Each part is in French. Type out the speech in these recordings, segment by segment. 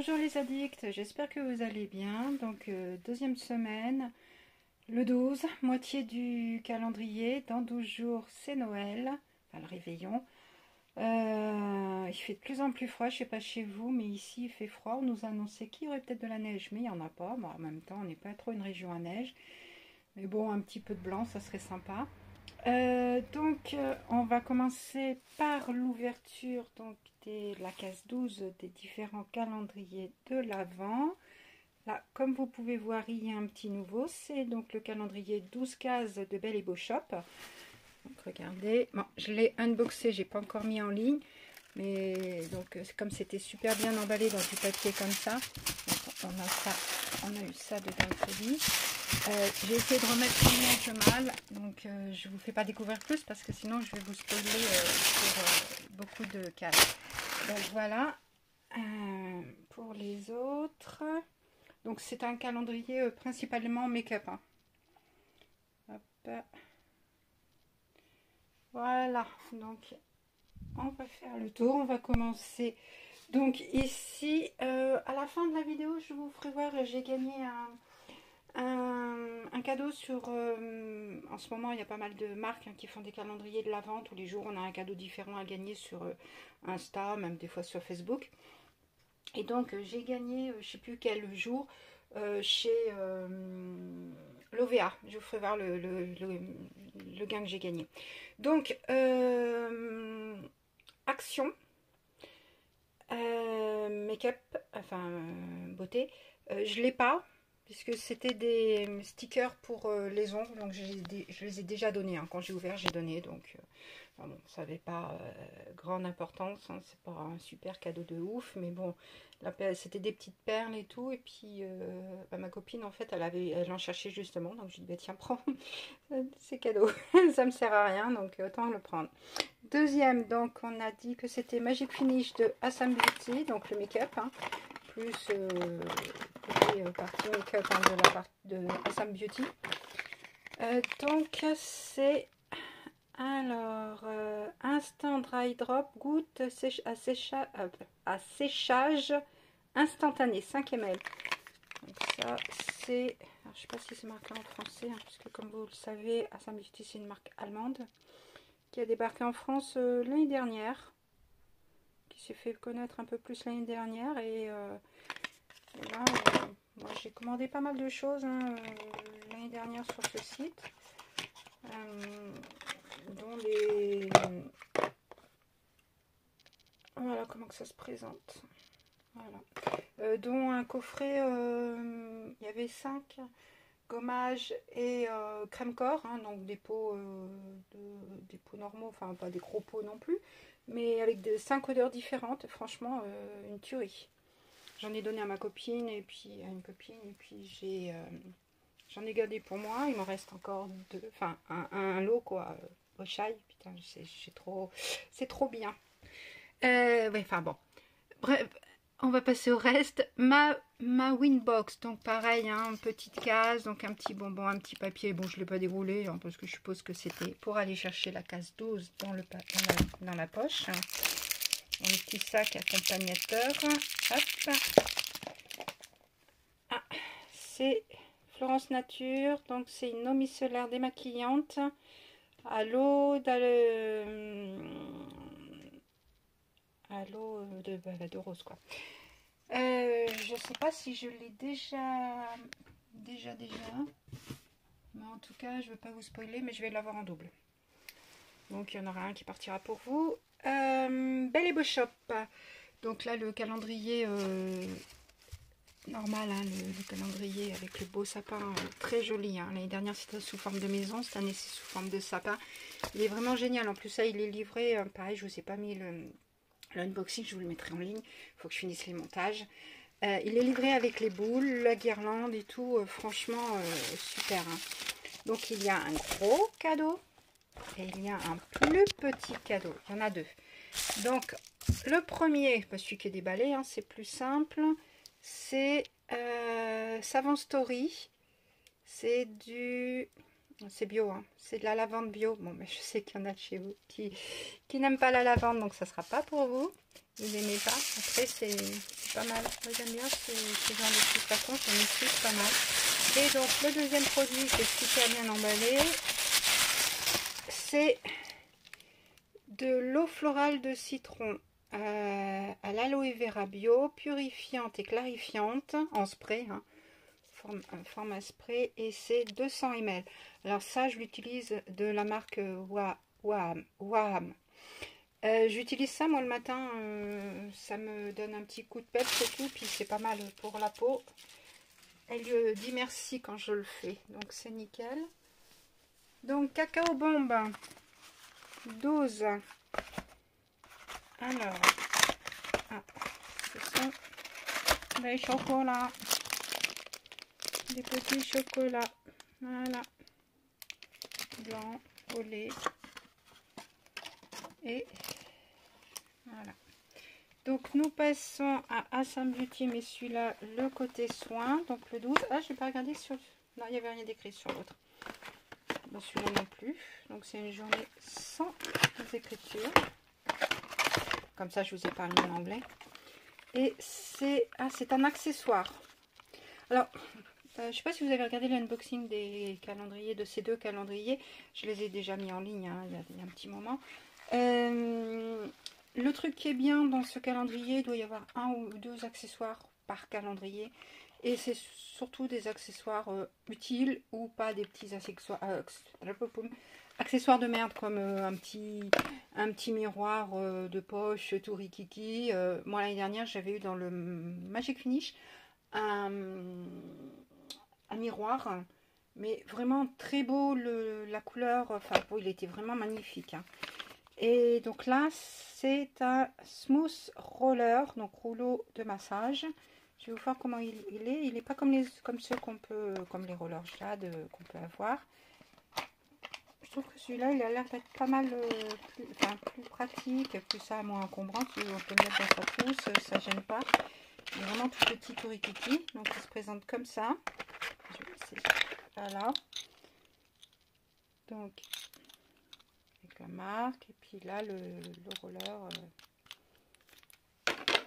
Bonjour les addicts, j'espère que vous allez bien. Donc deuxième semaine, le 12, moitié du calendrier. Dans 12 jours c'est Noël, enfin le réveillon. Il fait de plus en plus froid, je sais pas chez vous, mais ici il fait froid. On nous a annoncé qu'il y aurait peut-être de la neige, mais il n'y en a pas. Bon, en même temps on n'est pas trop une région à neige. Mais bon, un petit peu de blanc, ça serait sympa. On va commencer par l'ouverture de la case 12 des différents calendriers de l'Avent. Là, comme vous pouvez voir, il y a un petit nouveau, c'est donc le calendrier 12 cases de Belle et Beau Shop. Donc regardez, bon, je l'ai unboxé, j'ai pas encore mis en ligne, mais donc comme c'était super bien emballé dans du papier comme ça, on a eu ça dedans le colis. J'ai essayé de remettre l'image mal, donc je ne vous fais pas découvrir plus parce que sinon je vais vous spoiler sur beaucoup de cases. Donc voilà, pour les autres, donc c'est un calendrier principalement make-up. Hein. Hop. Voilà, donc on va faire le tour, on va commencer. Donc ici, à la fin de la vidéo, je vous ferai voir, j'ai gagné un cadeau sur... en ce moment, il y a pas mal de marques qui font des calendriers de l'Avent. Tous les jours, on a un cadeau différent à gagner sur Insta, même des fois sur Facebook. Et donc, j'ai gagné, je sais plus quel jour, chez l'OVA. Je vous ferai voir le gain que j'ai gagné. Donc, Action, make-up, enfin, beauté. Je l'ai pas. Puisque c'était des stickers pour les ongles, donc je les ai déjà donnés. Hein. Quand j'ai ouvert, j'ai donné. Donc, bon, ça n'avait pas grande importance. Hein. C'est pas un super cadeau de ouf. Mais bon, c'était des petites perles et tout. Et puis, ma copine, en fait, elle en cherchait justement. Donc, je lui ai dit, bah, tiens, prends. C'est cadeau. Ça me sert à rien. Donc, autant le prendre. Deuxième, donc, on a dit que c'était Magic Finish de Assam Beauty. Donc, le make-up. Hein. Plus partie make-up hein, de la part de Assam Beauty. Donc c'est alors Instant Dry Drop goutte à séchage instantané 5 ml. Donc ça c'est, je sais pas si c'est marqué en français hein, parce que comme vous le savez Assam Beauty c'est une marque allemande qui a débarqué en France l'année dernière, qui s'est fait connaître un peu plus l'année dernière et là, moi j'ai commandé pas mal de choses hein, l'année dernière sur ce site, dont les... Voilà comment que ça se présente. Voilà. Dont un coffret, il y avait 5 gommages et crème corps, hein, donc des pots, des pots normaux, enfin pas des gros pots non plus, mais avec 5 odeurs différentes, franchement une tuerie. J'en ai donné à ma copine et puis à une copine et puis j'en ai gardé pour moi. Il m'en reste encore deux, enfin un lot quoi, au chai. Putain, c'est trop bien. Ouais, enfin bon. Bref, on va passer au reste. Ma Winbox, donc pareil, hein, petite case, donc un petit bonbon, un petit papier. Bon, je ne l'ai pas déroulé hein, parce que je suppose que c'était pour aller chercher la case 12 dans la poche. Un petit sac accompagnateur. Hop. Ah, c'est Florence Nature. Donc c'est une eau micellaire démaquillante à l'eau de rose quoi. Je sais pas si je l'ai déjà. Mais en tout cas, je ne veux pas vous spoiler, mais je vais l'avoir en double. Donc il y en aura un qui partira pour vous. Belle et Beau Shop. Donc là le calendrier normal, hein, le calendrier avec le beau sapin, très joli. Hein. L'année dernière c'était sous forme de maison, cette année c'est sous forme de sapin. Il est vraiment génial. En plus ça il est livré, pareil je vous ai pas mis l'unboxing, je vous le mettrai en ligne. Il faut que je finisse les montages. Il est livré avec les boules, la guirlande et tout. Franchement super. Hein. Donc il y a un gros cadeau. Et il y a un plus petit cadeau. Il y en a deux. Donc, le premier, celui qui est déballé, hein, c'est plus simple. C'est Savon Story. C'est du... C'est bio, hein. C'est de la lavande bio. Bon, mais je sais qu'il y en a de chez vous qui n'aiment pas la lavande, donc ça sera pas pour vous. Vous n'aimez pas. Après, c'est pas mal. Moi, j'aime bien ce genre de petites façons. Ça m'explique pas mal. Et donc, le deuxième produit qui est super bien emballé, c'est de l'eau florale de citron à l'aloe vera bio, purifiante et clarifiante en spray, hein, format spray, et c'est 200 ml. Alors ça, je l'utilise de la marque Waham. J'utilise ça moi le matin, ça me donne un petit coup de peps et tout, puis c'est pas mal pour la peau. Elle dit merci quand je le fais, donc c'est nickel. Donc cacao bombe 12. Alors, ce sont des chocolats, des petits chocolats, voilà, blanc au lait, et voilà. Donc nous passons à Assam Beauty, mais celui-là, le côté soin, donc le 12. Ah, je n'ai pas regardé sur... Non, il n'y avait rien d'écrit sur l'autre. Bon, celui-là non plus. Donc c'est une journée sans écriture. Comme ça, je vous ai parlé en anglais. Et c'est un accessoire. Alors, je ne sais pas si vous avez regardé l'unboxing des calendriers, de ces deux calendriers. Je les ai déjà mis en ligne, hein, il y a un petit moment. Le truc qui est bien dans ce calendrier, il doit y avoir 1 ou 2 accessoires par calendrier. Et c'est surtout des accessoires utiles ou pas des petits accessoires de merde comme un petit miroir de poche tout rikiki. Moi l'année dernière j'avais eu dans le Magic Finish un miroir, mais vraiment très beau, la couleur, enfin bon, il était vraiment magnifique, hein. Et donc là c'est un smooth roller, donc rouleau de massage. Je vais vous voir comment il est. Il n'est pas comme ceux qu'on peut, comme les rollers jade qu'on peut avoir. Je trouve que celui-là, il a l'air d'être pas mal plus pratique, plus ça, moins encombrant. On peut le mettre dans sa trousse, ça gêne pas. Il est vraiment tout petit, tout rikiki. Donc il se présente comme ça. Je vais essayer. Voilà. Donc avec la marque. Et puis là, le roller,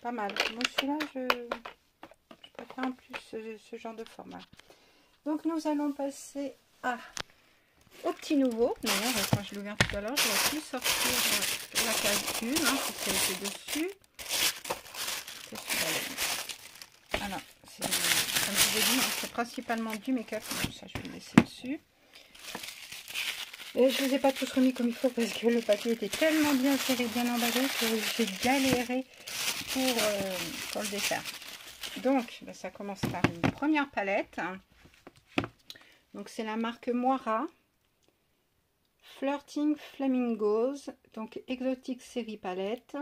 pas mal. Moi celui-là, je préfère en plus ce genre de format. Donc nous allons passer au petit nouveau. D'ailleurs, quand je l'ai ouvert tout à l'heure, je vais plus sortir la case 1, hein, parce qu'elle était dessus. C'est celui-là. Voilà, comme je vous ai dit, hein, c'est principalement du make-up. Ça, je vais le laisser dessus. Et je ne vous ai pas tous remis comme il faut parce que le papier était tellement bien serré, bien emballé que j'ai galéré pour le défaire. Donc, ben, ça commence par une première palette. Donc, c'est la marque Moira. Flirting Flamingos, donc exotique série palette.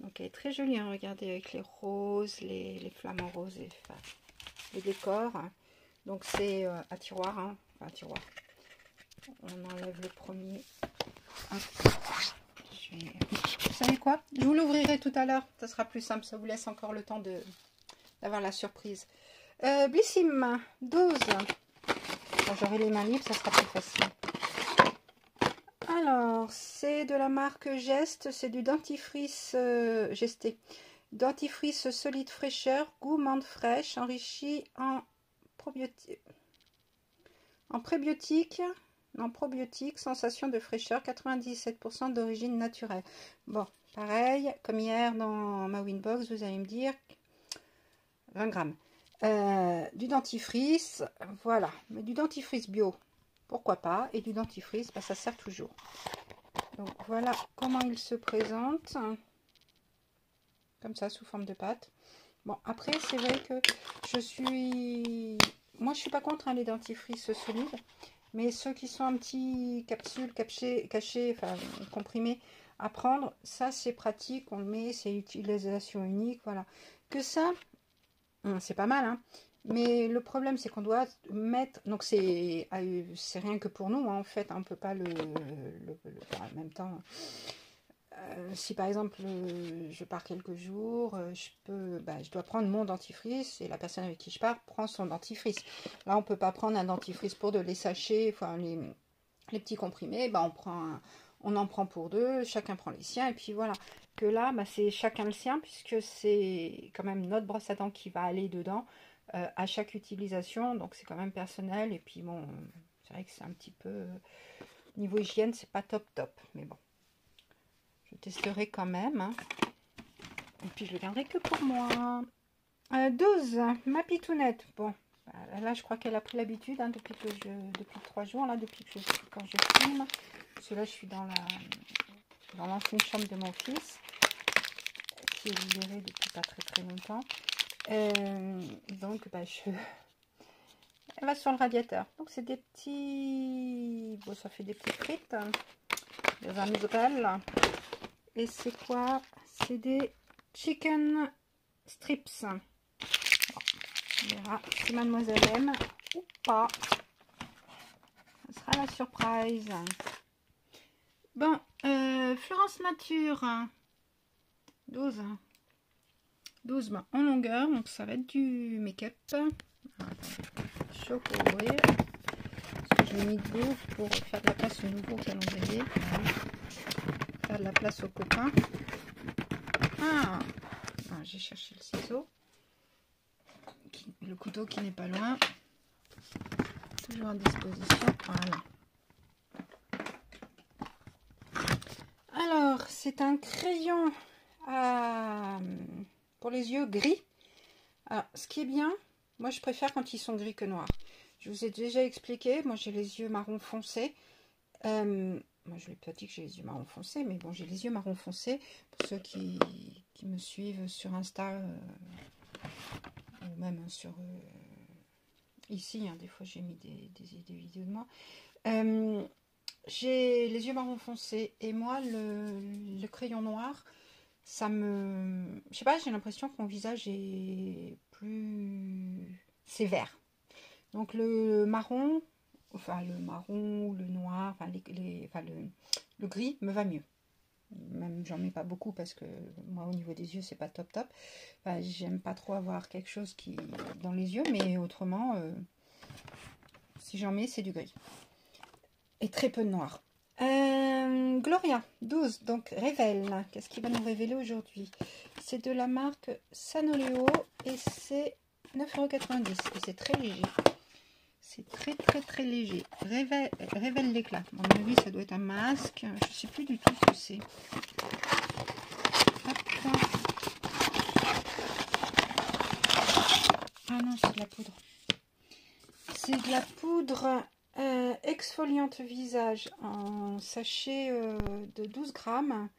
Donc elle est très jolie, hein, regardez, avec les roses, les flamants roses, les décors. Donc c'est à tiroir, hein, enfin, à tiroir. On enlève le premier. Vous savez quoi? Je vous l'ouvrirai tout à l'heure, ça sera plus simple, ça vous laisse encore le temps d'avoir la surprise. Blissim 12. Quand j'aurai les mains libres, ça sera plus facile. Alors, c'est de la marque Geste, c'est du dentifrice Gesté. Dentifrice solide fraîcheur, goût menthe fraîche, enrichi en probiotique, sensation de fraîcheur, 97% d'origine naturelle. Bon, pareil, comme hier dans ma Winbox, vous allez me dire 20 grammes. Du dentifrice, voilà, mais du dentifrice bio. Pourquoi pas, et du dentifrice, bah, ça sert toujours. Donc voilà comment il se présente, comme ça, sous forme de pâte. Bon, après c'est vrai que moi je suis pas contre, hein, les dentifrices solides, mais ceux qui sont en petits capsules cachées, enfin comprimés à prendre, ça c'est pratique, on le met, c'est utilisation unique, voilà. Que ça, c'est pas mal, hein. Mais le problème, c'est qu'on doit mettre... Donc, c'est rien que pour nous, hein, en fait. On ne peut pas le faire en même temps si par exemple je pars quelques jours, je dois prendre mon dentifrice et la personne avec qui je pars prend son dentifrice. Là, on peut pas prendre un dentifrice pour les sachets, enfin les petits comprimés, on en prend pour deux, chacun prend les siens et puis voilà. Que là, c'est chacun le sien puisque c'est quand même notre brosse à dents qui va aller dedans à chaque utilisation, donc c'est quand même personnel et puis bon, c'est vrai que c'est un petit peu niveau hygiène, c'est pas top, mais bon. Je testerai quand même. Hein. Et puis, je le garderai que pour moi. 12, ma pitounette. Bon, là, je crois qu'elle a pris l'habitude hein, depuis 3 jours, là, quand je filme. Parce que là, je suis dans l'ancienne chambre de mon fils, qui est libérée depuis pas très longtemps. Donc, elle va sur le radiateur. Donc, c'est des petits... Bon, ça fait des petites frites hein, dans un mozzarella. Et c'est quoi? C'est des chicken strips. Bon, on verra si mademoiselle aime ou pas. Ce sera la surprise. Bon, Florence Nature. 12. 12 en longueur. Donc ça va être du make-up. Chaud pour ouvrir. Parce que je l'ai mis debout pour faire de la place au nouveau calendrier. Faire de la place aux copains. Ah, j'ai cherché le ciseau. Le couteau qui n'est pas loin. Toujours à disposition. Voilà. Alors, c'est un crayon pour les yeux gris. Alors, ce qui est bien, moi je préfère quand ils sont gris que noirs. Je vous ai déjà expliqué, moi j'ai les yeux marron foncé. Moi je ne l'ai pas dit que j'ai les yeux marron foncé, mais bon, j'ai les yeux marron foncé. Pour ceux qui me suivent sur Insta, ou même sur ici, hein, des fois j'ai mis des vidéos de moi. J'ai les yeux marron foncé et moi le crayon noir, ça me... Je sais pas, j'ai l'impression que mon visage est plus sévère. Donc le marron, ou le noir, le gris me va mieux. Même j'en mets pas beaucoup parce que moi au niveau des yeux c'est pas top. Enfin, j'aime pas trop avoir quelque chose qui dans les yeux, mais autrement si j'en mets c'est du gris. Et très peu de noir. Gloria, 12, donc révèle. Qu'est-ce qu'il va nous révéler aujourd'hui? C'est de la marque Sanoleo et c'est 9,90 €. Et c'est très léger. C'est très léger. Révèle l'éclat. À mon avis, ça doit être un masque. Je ne sais plus du tout ce que c'est. Ah non, c'est de la poudre. C'est de la poudre exfoliante visage en sachet de 12 grammes.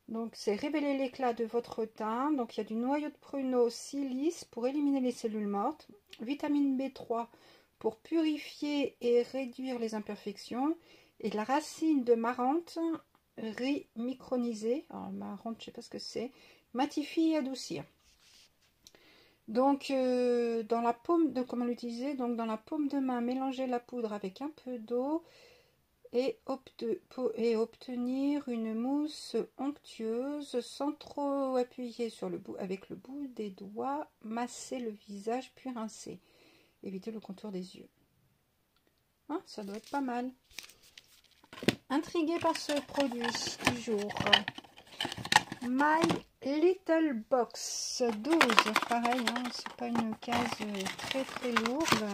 Donc c'est révéler l'éclat de votre teint. Donc il y a du noyau de pruneau silice pour éliminer les cellules mortes, vitamine B3 pour purifier et réduire les imperfections, et de la racine de marante micronisée. Alors marante, je ne sais pas ce que c'est. Matifie et adoucir. Donc, dans la paume de comment l'utiliser, donc dans la paume de main, mélangez la poudre avec un peu d'eau et obtenir une mousse onctueuse sans trop appuyer sur le bout, avec le bout des doigts, masser le visage puis rincer. Éviter le contour des yeux. Hein, ça doit être pas mal. Intriguée par ce produit du jour. My Little Box 12, pareil, hein, c'est pas une case très lourde.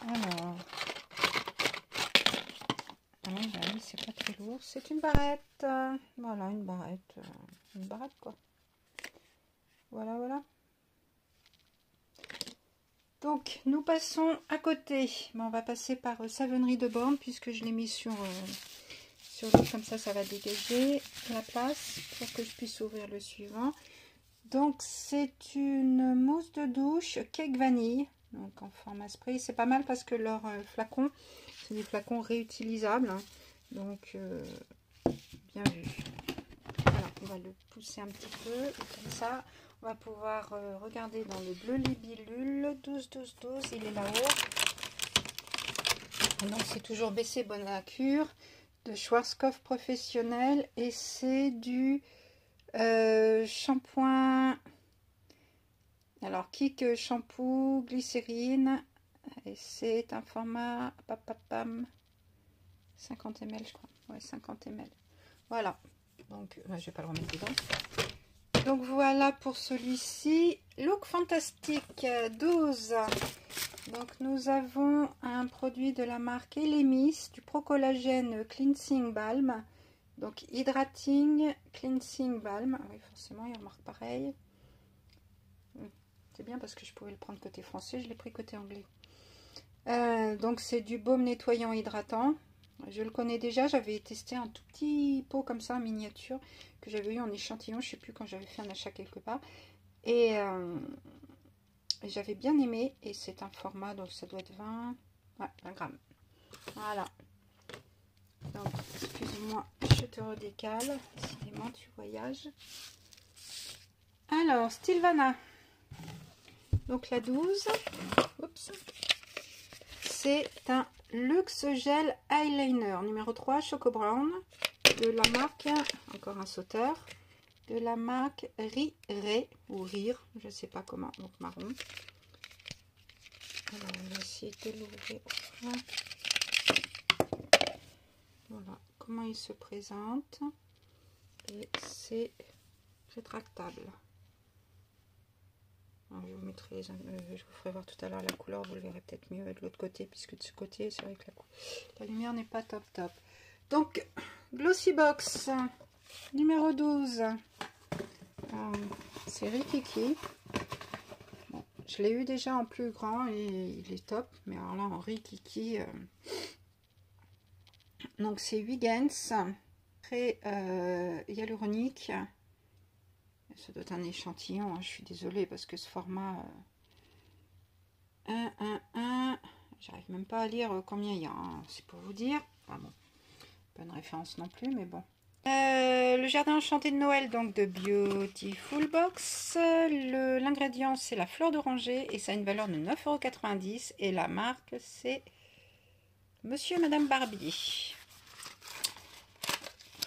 Alors, oui, c'est pas très lourd, c'est une barrette. Voilà, une barrette quoi. Voilà. Donc, nous passons à côté. Bon, on va passer par Savonnerie de Borne puisque je l'ai mis sur l'autre, comme ça va dégager la place pour que je puisse ouvrir le suivant. Donc c'est une mousse de douche cake vanille, donc en format spray. C'est pas mal parce que leurs flacons, c'est des flacons réutilisables, hein. Donc bien vu. Voilà, on va le pousser un petit peu et comme ça on va pouvoir regarder dans le bleu libellule 12, il est là-haut. Donc c'est toujours BC Bonne à Cure de Schwarzkopf Professionnel et c'est du shampoing. Alors, Kick shampoo, glycérine. Et c'est un format 50 ml, je crois. Ouais, 50 ml. Voilà. Donc, je vais pas le remettre dedans. Donc, voilà pour celui-ci. Look Fantastique 12. Donc, nous avons un produit de la marque Elemis, du Pro Collagène Cleansing Balm. Donc, Hydrating Cleansing Balm. Ah oui, forcément, il y a une marque pareille. C'est bien parce que je pouvais le prendre côté français, je l'ai pris côté anglais. Donc c'est du baume nettoyant hydratant. Je le connais déjà, j'avais testé un tout petit pot comme ça en miniature que j'avais eu en échantillon, je sais plus quand j'avais fait un achat quelque part. Et j'avais bien aimé et c'est un format, donc ça doit être 20 grammes. Voilà. Donc excuse-moi, je te redécale, décidément tu voyages. Alors, Stilvana. Donc la 12, c'est un Luxe Gel Eyeliner numéro 3 Choco Brown de la marque, encore un sauteur, de la marque Rire ou Rire, je sais pas comment, donc marron. Alors on va essayer de l'ouvrir. Voilà comment il se présente et c'est rétractable. Alors, je vous ferai voir tout à l'heure la couleur, vous le verrez peut-être mieux de l'autre côté, puisque de ce côté, c'est vrai que la lumière n'est pas top top. Donc, Glossy Box, numéro 12. C'est Rikiki. Bon, je l'ai eu déjà en plus grand et il est top, mais alors là, en Rikiki. Donc, c'est Huygens, très hyaluronique. Ça doit être un échantillon, hein, je suis désolée parce que ce format 1, j'arrive même pas à lire combien il y a, hein, c'est pour vous dire. Ah bon, pas une référence non plus, mais bon. Le jardin enchanté de Noël, donc de Beautiful Box. L'ingrédient c'est la fleur d'oranger et ça a une valeur de 9,90 € et la marque c'est Monsieur et Madame Barbie.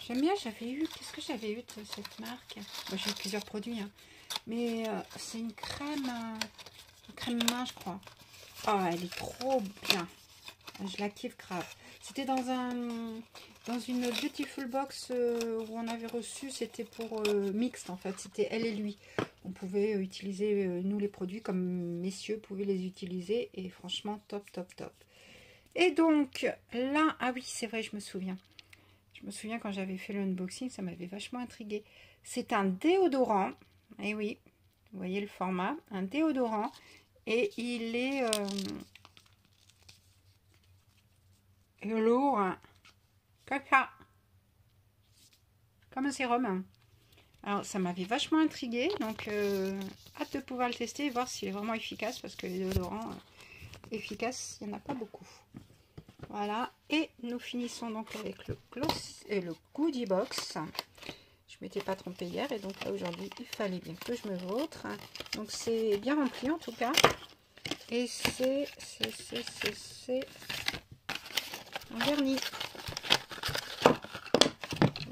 J'aime bien, j'avais eu, qu'est-ce que j'avais eu de cette marque? Moi, j'ai eu plusieurs produits, hein. Mais c'est une crème main, je crois. Oh, elle est trop bien. Je la kiffe grave. C'était dans une Beautiful Box où on avait reçu, c'était pour mixte en fait, c'était elle et lui. On pouvait utiliser, nous les produits, comme messieurs pouvaient les utiliser et franchement, top, top, top. Et donc, là, ah oui, c'est vrai, je me souviens. Je me souviens quand j'avais fait le unboxing, ça m'avait vachement intrigué. C'est un déodorant. Et oui, vous voyez le format. Un déodorant. Et il est lourd. Comme ça. Comme un sérum. Alors, ça m'avait vachement intrigué. Donc, hâte de pouvoir le tester et voir s'il est vraiment efficace. Parce que les déodorants efficaces, il n'y en a pas beaucoup. Voilà, et nous finissons donc avec le Goodie Box. Je ne m'étais pas trompée hier et donc là aujourd'hui il fallait bien que je me vautre. Donc c'est bien rempli en tout cas. Et c'est en vernis.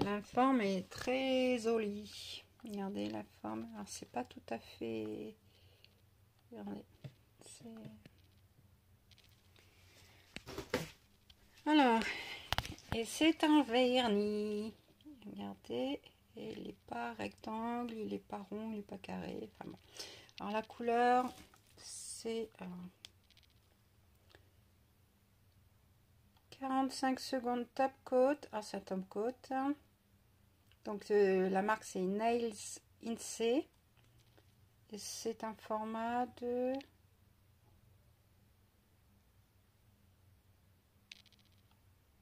La forme est très jolie. Regardez la forme. Alors c'est pas tout à fait. Regardez. Alors, et c'est un vernis. Regardez, et il n'est pas rectangle, il n'est pas rond, il n'est pas carré. Enfin bon. Alors la couleur, c'est 45 secondes top coat. Ah, c'est un top coat. Donc la marque c'est Nails Insee. Et c'est un format de...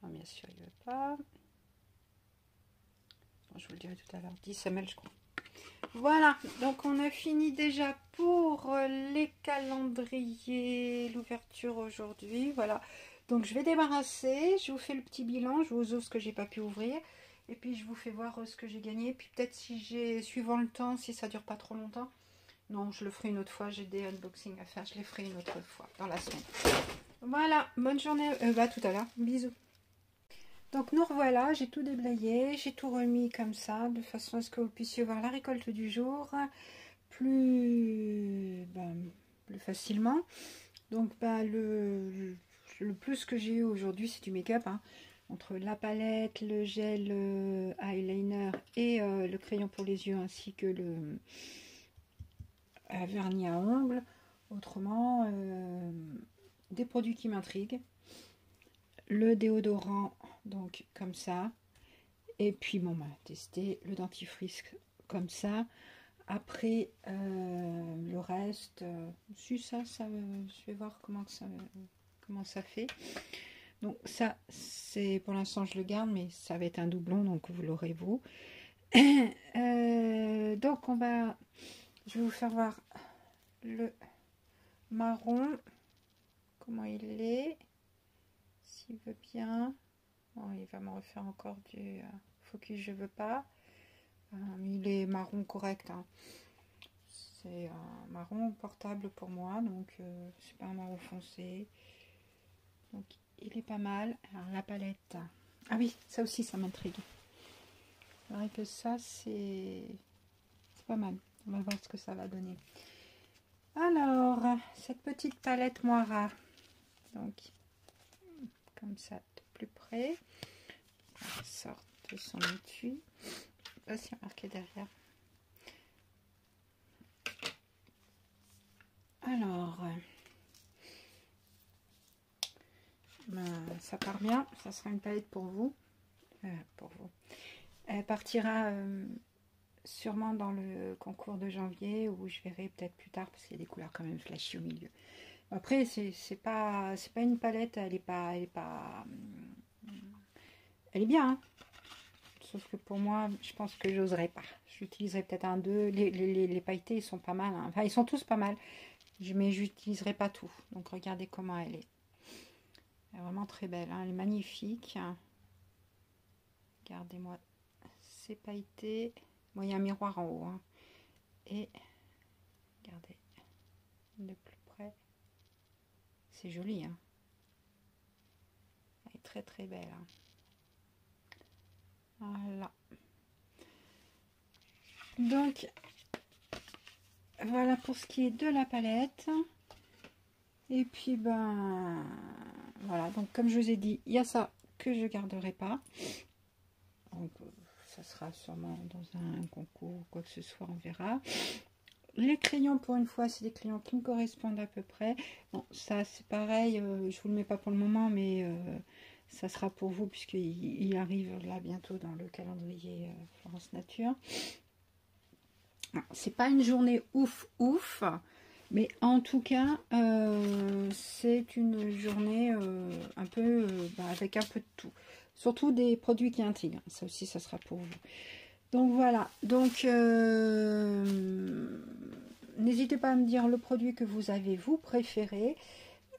Non, bien sûr, il ne veut pas. Bon, je vous le dirai tout à l'heure. 10 ml, je crois. Voilà, donc on a fini déjà pour les calendriers, l'ouverture aujourd'hui. Voilà, donc je vais débarrasser. Je vous fais le petit bilan. Je vous ouvre ce que j'ai pas pu ouvrir. Et puis je vous fais voir ce que j'ai gagné. Puis peut-être si j'ai, suivant le temps, si ça dure pas trop longtemps. Non, je le ferai une autre fois. J'ai des unboxings à faire. Je les ferai une autre fois dans la semaine. Voilà, bonne journée. Tout à l'heure. Bisous. Donc nous revoilà, j'ai tout déblayé, j'ai tout remis comme ça, de façon à ce que vous puissiez voir la récolte du jour plus facilement. Donc le plus que j'ai eu aujourd'hui, c'est du make-up, hein. Entre la palette, le gel eyeliner et le crayon pour les yeux, ainsi que le vernis à ongles. Autrement, des produits qui m'intriguent. Le déodorant, donc comme ça. Et puis bon, tester le dentifrice comme ça. Après, le reste, si ça, je vais voir comment ça fait. Donc ça, c'est pour l'instant je le garde, mais ça va être un doublon, donc vous l'aurez vous. Donc je vais vous faire voir le marron, comment il est, s'il veut bien. Bon, il va me refaire encore du focus, je veux pas. Il est marron correct, hein. C'est un marron portable pour moi, donc c'est pas un marron foncé. Donc il est pas mal. Alors la palette. Ah oui, ça aussi ça m'intrigue. C'est vrai que ça c'est pas mal. On va voir ce que ça va donner. Alors, cette petite palette Moira. Donc, comme ça, de plus près. On sort de son étui. Je sais pas s'il y a marqué derrière. Alors, ça part bien. Ça sera une palette pour vous. Elle partira sûrement dans le concours de janvier, où je verrai peut-être plus tard, parce qu'il y a des couleurs quand même flashy au milieu. Après, c'est pas une palette, elle est bien, hein. Sauf que pour moi, je pense que j'oserais pas. J'utiliserai peut-être un, deux. Les pailletés, ils sont pas mal, hein. Enfin, ils sont tous pas mal. Mais j'utiliserai pas tout. Donc, regardez comment elle est. Elle est vraiment très belle, hein. Elle est magnifique. Regardez-moi ces pailletés. Bon, il y a un miroir en haut, hein. Et regardez de plus près. C'est joli, hein. Elle est très très belle, hein. Voilà. Donc, voilà pour ce qui est de la palette. Et puis, voilà. Donc, comme je vous ai dit, il y a ça que je garderai pas. Donc, ça sera sûrement dans un concours, quoi que ce soit, on verra. Les crayons, pour une fois, c'est des crayons qui me correspondent à peu près. Bon, ça, c'est pareil. Je vous le mets pas pour le moment, mais ça sera pour vous, puisqu'il arrive là bientôt dans le calendrier Florence Nature. C'est pas une journée ouf, mais en tout cas, c'est une journée un peu avec un peu de tout. Surtout des produits qui intriguent. Ça aussi, ça sera pour vous. Donc voilà. Donc, n'hésitez pas à me dire le produit que vous avez, vous préférez.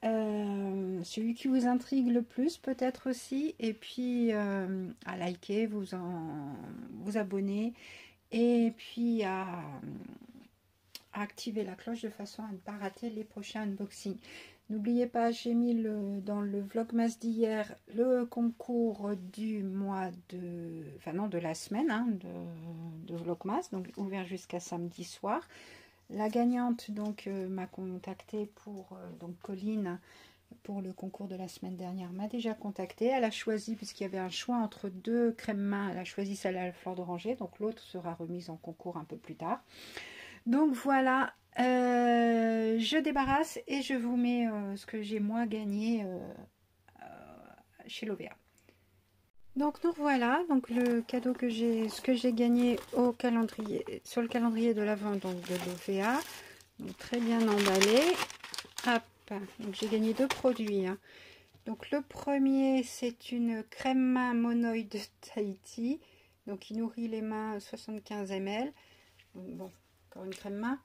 Celui qui vous intrigue le plus peut-être aussi. Et puis, à liker, vous abonner. Et puis à activer la cloche de façon à ne pas rater les prochains unboxings. N'oubliez pas, j'ai mis dans le vlogmas d'hier le concours du mois de... Enfin non, de la semaine, hein, de vlogmas, donc ouvert jusqu'à samedi soir. La gagnante donc m'a contacté pour... donc Colline, pour le concours de la semaine dernière, m'a déjà contacté. Elle a choisi, puisqu'il y avait un choix entre deux crèmes main, elle a choisi celle à la fleur d'oranger, donc l'autre sera remise en concours un peu plus tard. Donc voilà, je débarrasse et je vous mets ce que j'ai moi gagné chez Lovea. Donc nous voilà, donc le cadeau que ce que j'ai gagné au calendrier, sur le calendrier de l'Avent donc de Lovea, donc très bien emballé. Hop, donc j'ai gagné deux produits, hein. Donc le premier, c'est une crème main monoï de Tahiti, donc qui nourrit les mains 75 ml. Donc bon, encore une crème main.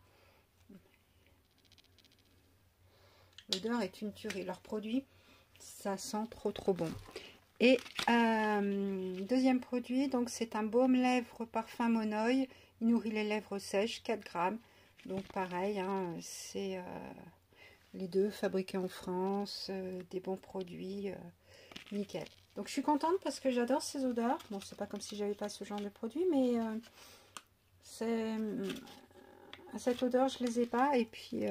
L'odeur est une tuerie. Leur produit, ça sent trop bon. Et deuxième produit, donc c'est un baume lèvres parfum monoï. Il nourrit les lèvres sèches, 4 grammes. Donc pareil, hein, c'est les deux fabriqués en France, des bons produits, nickel. Donc je suis contente parce que j'adore ces odeurs. Bon, c'est pas comme si j'avais pas ce genre de produit, mais cette odeur, je les ai pas. Et puis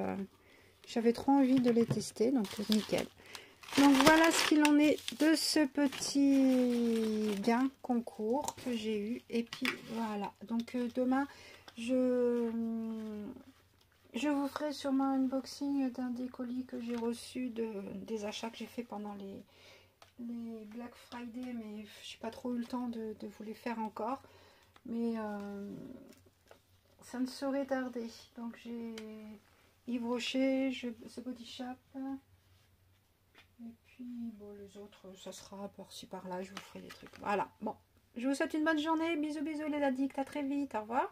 j'avais trop envie de les tester, donc nickel. Donc voilà ce qu'il en est de ce petit gain concours que j'ai eu. Et puis voilà, donc demain je vous ferai sûrement un unboxing d'un des colis que j'ai reçu des achats que j'ai fait pendant les Black Friday, mais j'ai pas trop eu le temps de vous les faire encore. Mais ça ne saurait tarder. Donc j'ai Yves Rocher, The Body Shop. Et puis, bon, les autres, ça sera par-ci par-là, je vous ferai des trucs. Voilà, bon. Je vous souhaite une bonne journée. Bisous, bisous les addicts. À très vite. Au revoir.